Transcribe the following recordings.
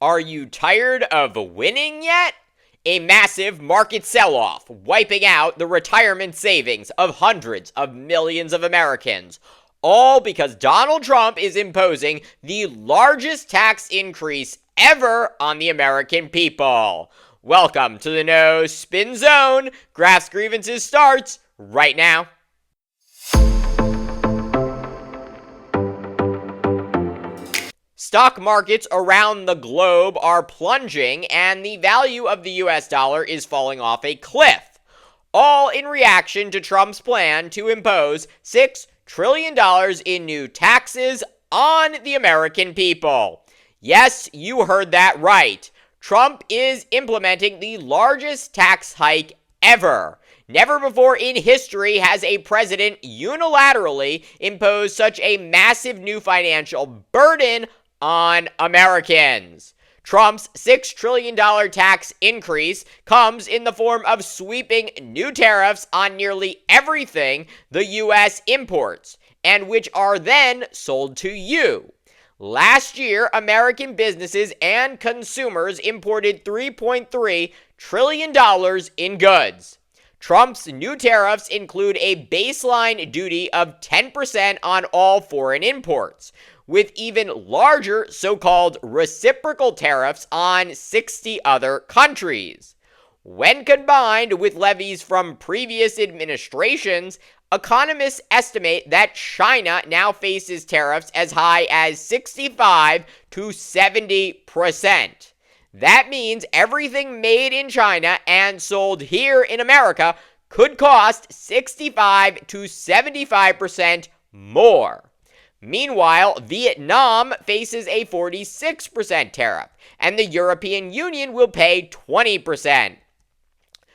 Are you tired of winning yet? A massive market sell-off, wiping out the retirement savings of hundreds of millions of Americans, all because Donald Trump is imposing the largest tax increase ever on the American people. Welcome to the No Spin Zone. Graphs Grievances starts right now. Stock markets around the globe are plunging, and the value of the US dollar is falling off a cliff, all in reaction to Trump's plan to impose $6 trillion in new taxes on the American people. Yes, you heard that right. Trump is implementing the largest tax hike ever. Never before in history has a president unilaterally imposed such a massive new financial burden on Americans. Trump's $6 trillion tax increase comes in the form of sweeping new tariffs on nearly everything the U.S. imports, and which are then sold to you. Last year, American businesses and consumers imported $3.3 trillion in goods. Trump's new tariffs include a baseline duty of 10% on all foreign imports, with even larger so-called reciprocal tariffs on 60 other countries. When combined with levies from previous administrations, economists estimate that China now faces tariffs as high as 65 to 70%. That means everything made in China and sold here in America could cost 65 to 75% more. Meanwhile, Vietnam faces a 46% tariff, and the European Union will pay 20%.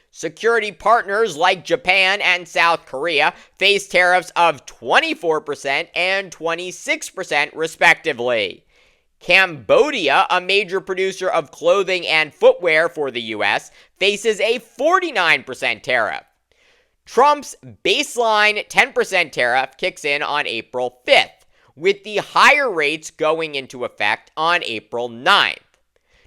Security partners like Japan and South Korea face tariffs of 24% and 26% respectively. Cambodia, a major producer of clothing and footwear for the U.S., faces a 49% tariff. Trump's baseline 10% tariff kicks in on April 5th, with the higher rates going into effect on April 9th.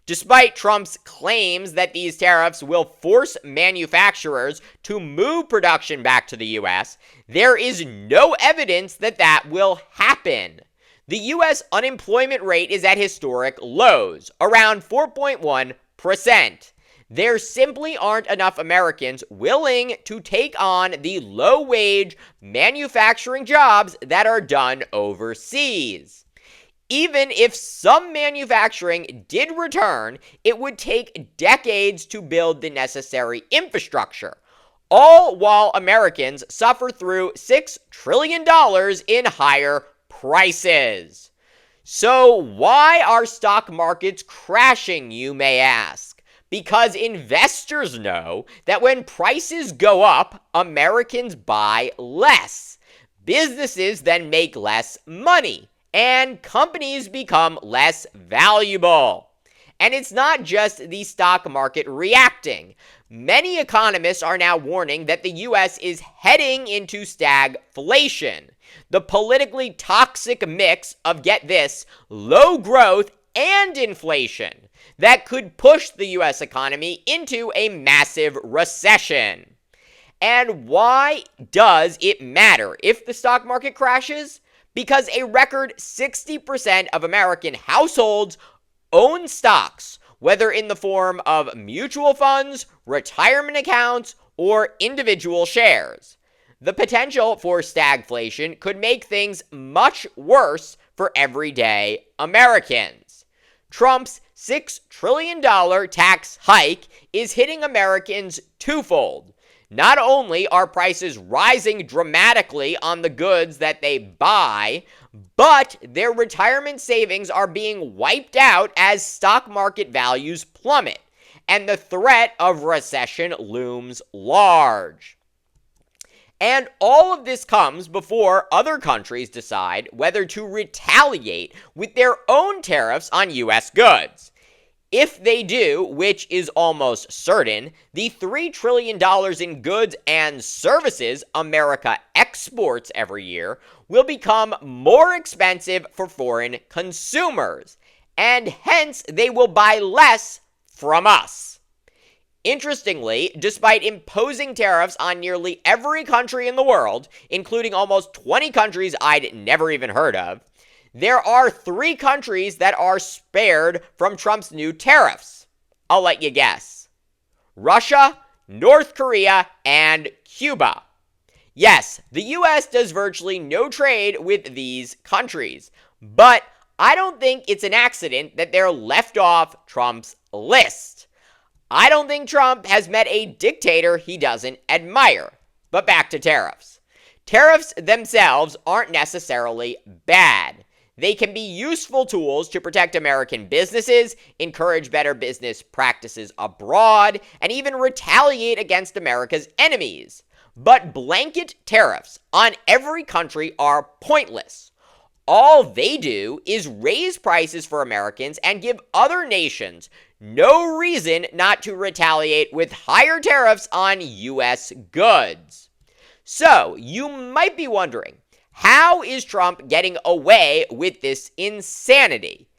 Despite Trump's claims that these tariffs will force manufacturers to move production back to the U.S., there is no evidence that that will happen. The U.S. unemployment rate is at historic lows, around 4.1%. There simply aren't enough Americans willing to take on the low-wage manufacturing jobs that are done overseas. Even if some manufacturing did return, it would take decades to build the necessary infrastructure, all while Americans suffer through $6 trillion in higher prices. So why are stock markets crashing, you may ask? Because investors know that when prices go up, Americans buy less. Businesses then make less money, and companies become less valuable. And it's not just the stock market reacting. Many economists are now warning that the U.S. is heading into stagflation, the politically toxic mix of, get this, low growth and inflation that could push the U.S. economy into a massive recession. And why does it matter if the stock market crashes? Because a record 60% of American households own stocks, whether in the form of mutual funds, retirement accounts, or individual shares. The potential for stagflation could make things much worse for everyday Americans. Trump's $6 trillion tax hike is hitting Americans twofold. Not only are prices rising dramatically on the goods that they buy, but their retirement savings are being wiped out as stock market values plummet, and the threat of recession looms large. And all of this comes before other countries decide whether to retaliate with their own tariffs on U.S. goods. If they do, which is almost certain, the $3 trillion in goods and services America exports every year will become more expensive for foreign consumers. and hence they will buy less from us. Interestingly, despite imposing tariffs on nearly every country in the world, including almost 20 countries I'd never even heard of, there are 3 countries that are spared from Trump's new tariffs. I'll let you guess. Russia, North Korea, and Cuba. Yes, the US does virtually no trade with these countries, but I don't think it's an accident that they're left off Trump's list. I don't think Trump has met a dictator he doesn't admire. But back to tariffs. Tariffs themselves aren't necessarily bad. They can be useful tools to protect American businesses, encourage better business practices abroad, and even retaliate against America's enemies. But blanket tariffs on every country are pointless. All they do is raise prices for Americans and give other nations no reason not to retaliate with higher tariffs on U.S. goods. So, you might be wondering, how is Trump getting away with this insanity?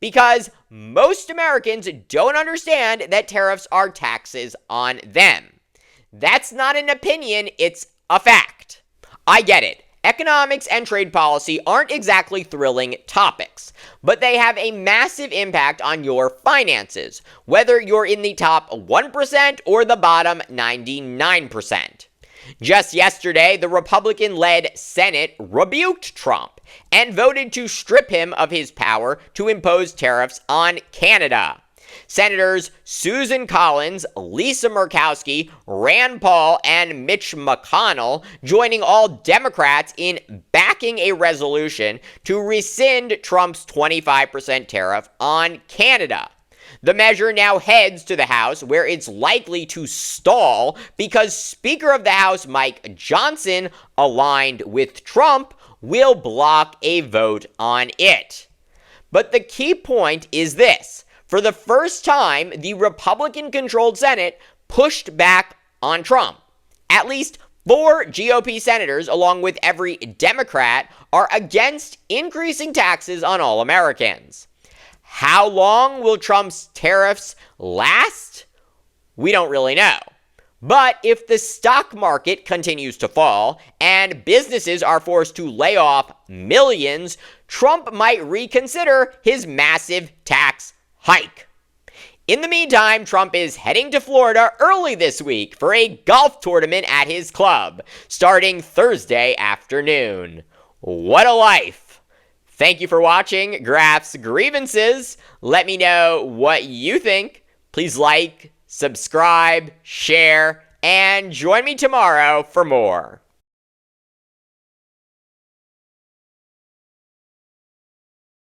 Because most Americans don't understand that tariffs are taxes on them. That's not an opinion, it's a fact. I get it. Economics and trade policy aren't exactly thrilling topics, but they have a massive impact on your finances, whether you're in the top 1% or the bottom 99%. Just yesterday, the Republican-led Senate rebuked Trump and voted to strip him of his power to impose tariffs on Canada. Senators Susan Collins, Lisa Murkowski, Rand Paul, and Mitch McConnell joining all Democrats in backing a resolution to rescind Trump's 25% tariff on Canada. The measure now heads to the House, where it's likely to stall because Speaker of the House Mike Johnson, aligned with Trump, will block a vote on it. But the key point is this. For the first time, the Republican-controlled Senate pushed back on Trump. At least 4 GOP senators, along with every Democrat, are against increasing taxes on all Americans. How long will Trump's tariffs last? We don't really know. But if the stock market continues to fall and businesses are forced to lay off millions, Trump might reconsider his massive tax hike. In the meantime, Trump is heading to Florida early this week for a golf tournament at his club, starting Thursday afternoon. What a life! Thank you for watching Graph's Grievances. Let me know what you think. Please like, subscribe, share, and join me tomorrow for more.